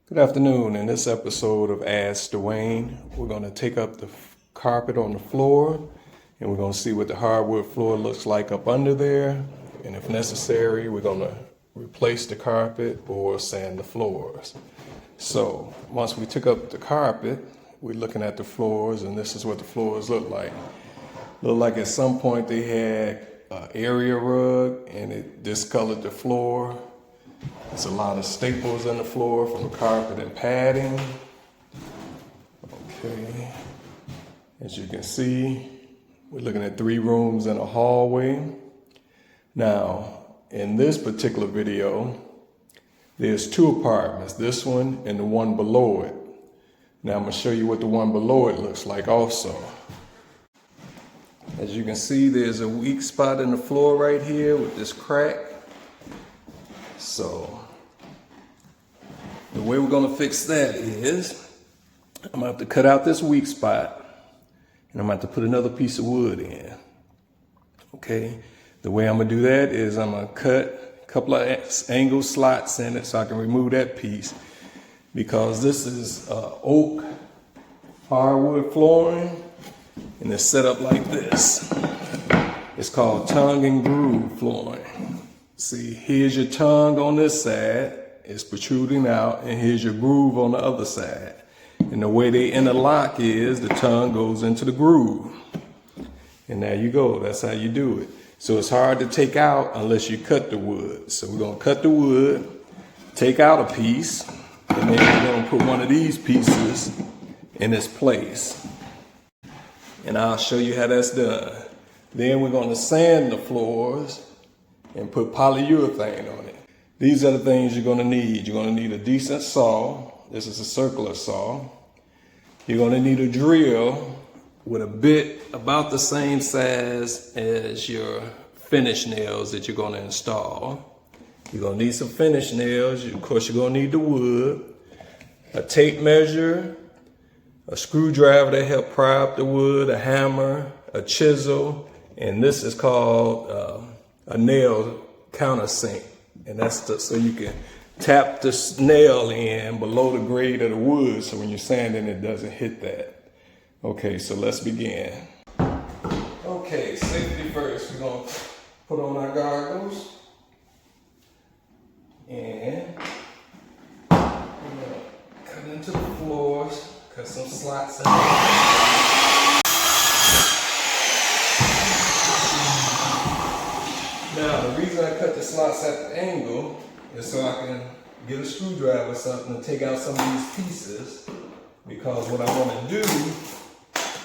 Good afternoon. In this episode of Ask Dwayne, we're going to take up the carpet on the floor and we're going to see what the hardwood floor looks like up under there. And if necessary, we're going to replace the carpet or sand the floors. So once we took up the carpet, we're looking at the floors, and this is what the floors look like. Look like at some point they had an area rug and it discolored the floor. There's a lot of staples in the floor from carpet and padding. Okay, as you can see, we're looking at 3 rooms and a hallway. Now, in this particular video, there's 2 apartments, this one and the one below it. Now I'm going to show you what the one below it looks like also. As you can see, there's a weak spot in the floor right here with this crack. So the way we're going to fix that is I'm going to have to cut out this weak spot and I'm going to have to put another piece of wood in. Okay, the way I'm going to do that is I'm going to cut a couple of angle slots in it so I can remove that piece, because this is oak hardwood flooring and it's set up like this. It's called tongue and groove flooring. See, here's your tongue on this side, it's protruding out, and here's your groove on the other side. And the way they interlock is the tongue goes into the groove. And there you go, that's how you do it. So it's hard to take out unless you cut the wood. So we're gonna cut the wood, take out a piece, and then we're gonna put one of these pieces in its place. And I'll show you how that's done. Then we're gonna sand the floors and put polyurethane on it. These are the things you're gonna need. You're gonna need a decent saw. This is a circular saw. You're gonna need a drill with a bit about the same size as your finish nails that you're gonna install. You're gonna need some finish nails. Of course, you're gonna need the wood, a tape measure, a screwdriver to help pry up the wood, a hammer, a chisel, and this is called a nail countersink, and that's so you can tap the nail in below the grade of the wood, so when you're sanding it doesn't hit that. Okay, so let's begin. Okay, safety first. We're gonna put on our goggles and we're gonna cut into the floors, cut some slots in there. Now, the reason I cut the slots at the angle is so I can get a screwdriver or something to take out some of these pieces, because what I want to do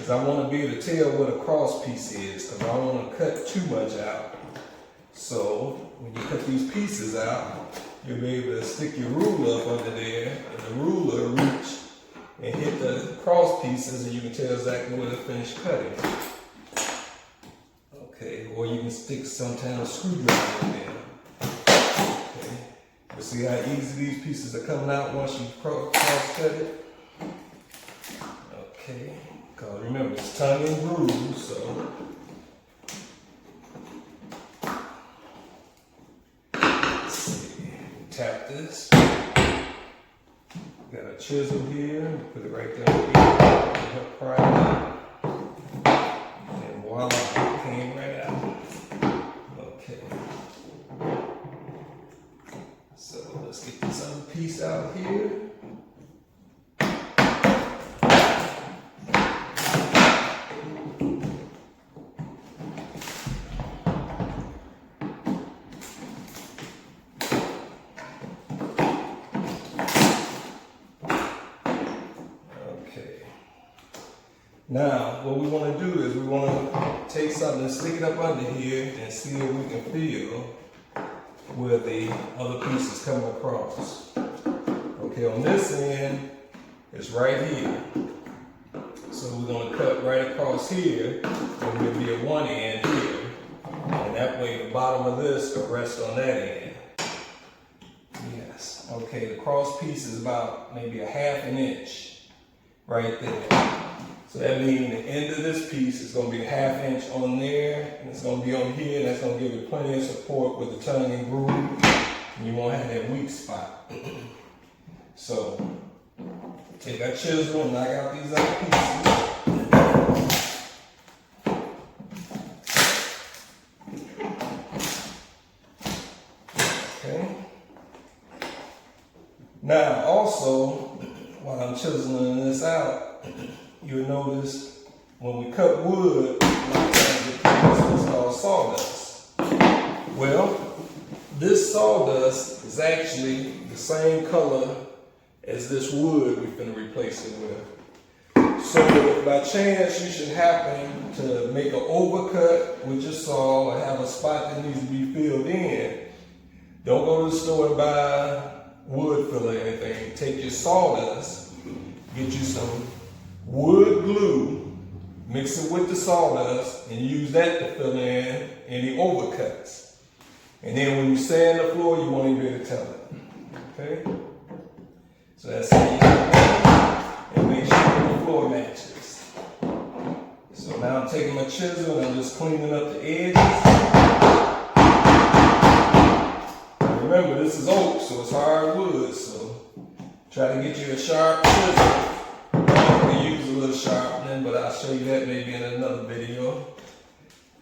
is I want to be able to tell what a cross piece is, because I don't want to cut too much out. So when you cut these pieces out, you'll be able to stick your ruler up under there, and the ruler reach and hit the cross pieces, and you can tell exactly where to finish cutting. Okay, or you can stick some kind of screwdriver in there. Okay, you see how easy these pieces are coming out once you cross cut it? Okay, because remember it's tongue and groove, so let's see, tap this. Got a chisel here, put it right there on the help pry it out. And voila, it came right out. Okay. So let's get this other piece out here. Now, what we want to do is we want to take something and stick it up under here and see if we can feel where the other piece is coming across. Okay, on this end, it's right here. So we're going to cut right across here, and there'll be a one end here. And that way the bottom of this will rest on that end. Yes, okay, the cross piece is about maybe a ½ inch right there. So that means the end of this piece is going to be a ½ inch on there, and it's going to be on here, and that's going to give it plenty of support with the tongue and groove, and you won't have that weak spot. So take our chisel and knock out these other pieces. Okay. Now also, while I'm chiseling this out, you'll notice when we cut wood, a lot of times we produce what's called sawdust. Well, this sawdust is actually the same color as this wood we're going to replace it with. So if by chance you should happen to make an overcut with your saw or have a spot that needs to be filled in, don't go to the store and buy wood filler or anything. Take your sawdust, get you some wood glue, mix it with the sawdust, and use that to fill in any overcuts. And then when you sand the floor, you won't even be able to tell it. Okay? So that's how you do it. And make sure the floor matches. So now I'm taking my chisel and I'm just cleaning up the edges. Remember, this is oak, so it's hardwood, so try to get you a sharp chisel. You can use a little sharpening, but I'll show you that maybe in another video,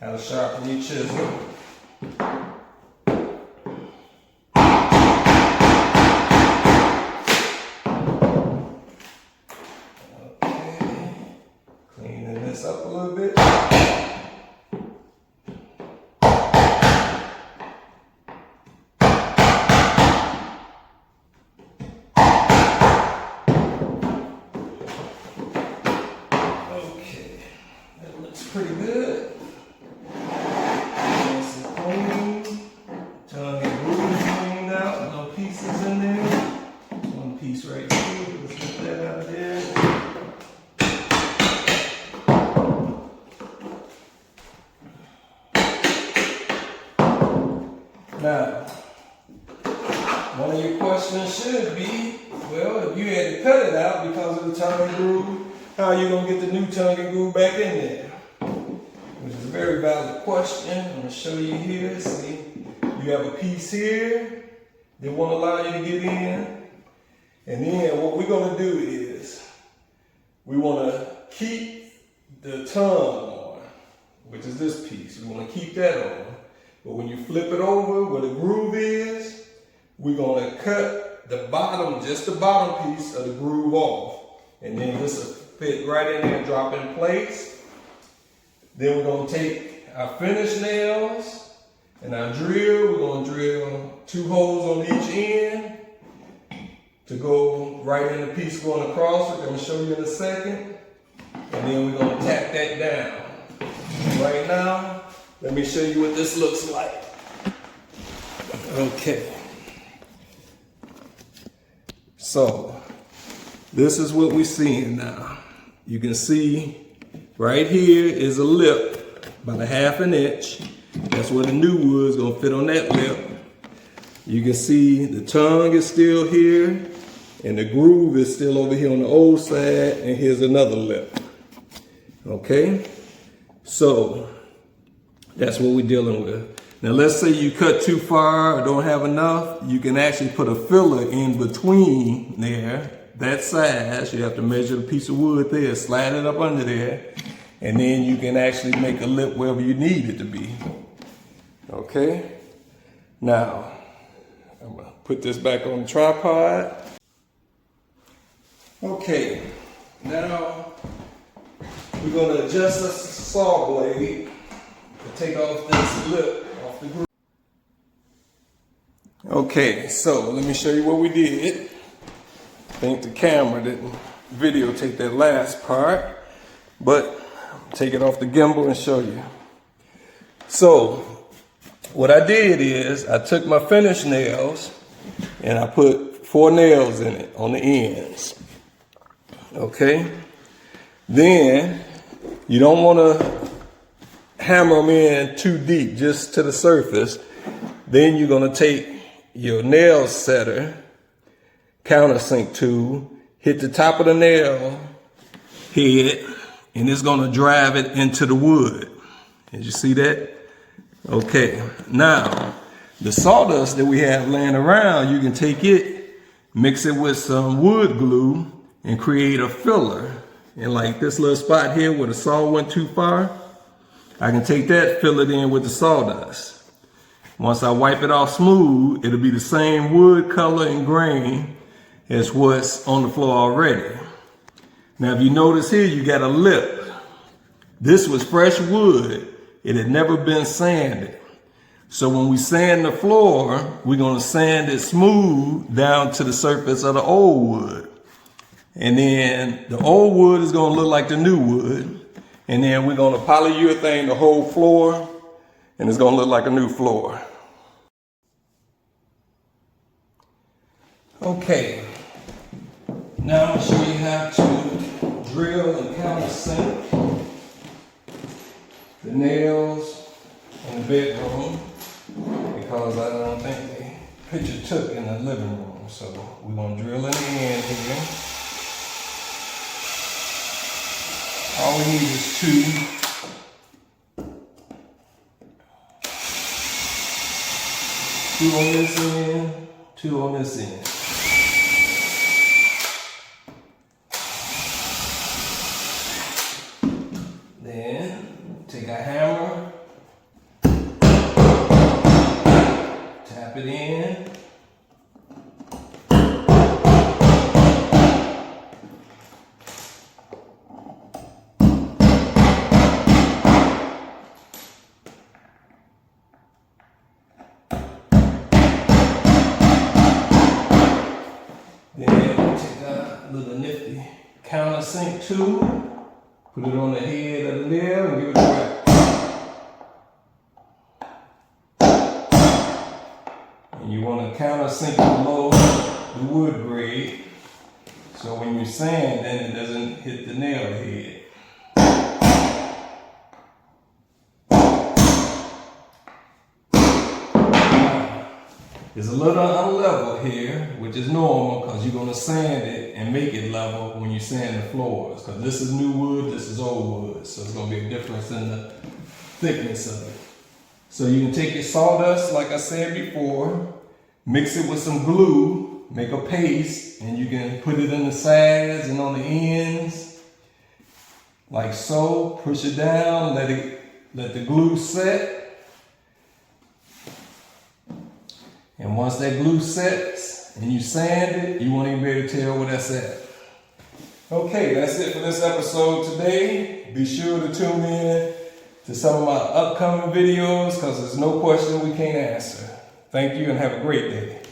how to sharpen your chisel. Okay, cleaning this up a little bit. Pretty good. Nice and clean. Tongue and groove cleaned out. No pieces in there. One piece right here. Let's get that out of there. Now, one of your questions should be, well, if you had to cut it out because of the tongue and groove, how are you going to get the new tongue and groove back in there? Which is a very valid question. I'm going to show you here. See, you have a piece here that won't allow you to get in. And then what we're going to do is we want to keep the tongue on, which is this piece. We want to keep that on. But when you flip it over where the groove is, we're going to cut the bottom, just the bottom piece of the groove off. And then this will fit right in there and drop in place. Then we're going to take our finish nails and our drill. We're going to drill 2 holes on each end to go right in the piece going across, which I'm going to show you in a second. And then we're going to tap that down. Right now, let me show you what this looks like. Okay. So, this is what we're seeing now. You can see right here is a lip, about a ½ an inch. That's where the new wood's gonna fit on that lip. You can see the tongue is still here, and the groove is still over here on the old side, and here's another lip. Okay? So, that's what we're dealing with. Now let's say you cut too far or don't have enough, you can actually put a filler in between there, that size. You have to measure the piece of wood there, slide it up under there, and then you can actually make a lip wherever you need it to be. Okay? Now, I'm gonna put this back on the tripod. Okay, now we're gonna adjust the saw blade to take off this lip off the groove. Okay, so let me show you what we did. I think the camera didn't videotape that last part, but I'll take it off the gimbal and show you. So what I did is I took my finish nails and I put 4 nails in it on the ends. Okay, then you don't want to hammer them in too deep, just to the surface. Then you're going to take your nail setter, countersink tool, hit the top of the nail head, and it's going to drive it into the wood. Did you see that? Okay, now the sawdust that we have laying around, you can take it, mix it with some wood glue, and create a filler. And like this little spot here where the saw went too far, I can take that, fill it in with the sawdust. Once I wipe it off smooth, it'll be the same wood color and grain as what's on the floor already. Now if you notice here, you got a lip. This was fresh wood. It had never been sanded. So when we sand the floor, we're gonna sand it smooth down to the surface of the old wood. And then the old wood is gonna look like the new wood. And then we're gonna polyurethane the whole floor, and it's gonna look like a new floor. Okay, now I'm gonna show you how to drill and countersink the nails in the bedroom, because I don't think the picture took in the living room. So we're gonna drill in the end here. All we need is two. Two on this end, two on this end. Then take a hammer, tap it in. Then take a little nifty countersink tool, put it on the head of the nail and give it a whack. And you want to countersink below the wood grade, so when you sand, then it doesn't hit the nail head. It's a little unlevel here, which is normal because you're going to sand it and make it level when you sand the floors. Because this is new wood, this is old wood. So it's going to be a difference in the thickness of it. So you can take your sawdust, like I said before, mix it with some glue, make a paste, and you can put it in the sides and on the ends, like so. Push it down, let the glue set. And once that glue sets and you sand it, you won't even be able to tell where that's at. Okay, that's it for this episode today. Be sure to tune in to some of my upcoming videos, because there's no question we can't answer. Thank you and have a great day.